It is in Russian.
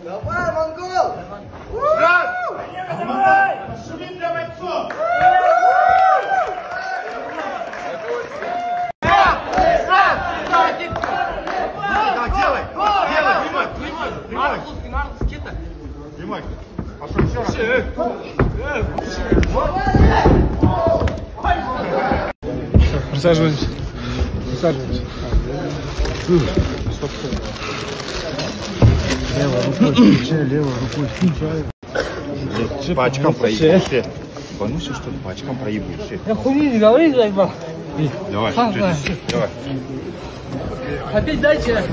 Давай, монгол! Шумим для бойцов! Прямой. Пошел еще раз. Присаживаемся. Присаживаемся. Левой рукой включай, левой рукой включай. По очкам проебываешь. Поносишь, что ли? По очкам проебываешь. Я хуйню не говори, Зайба. Давай, давай. Опять дайте.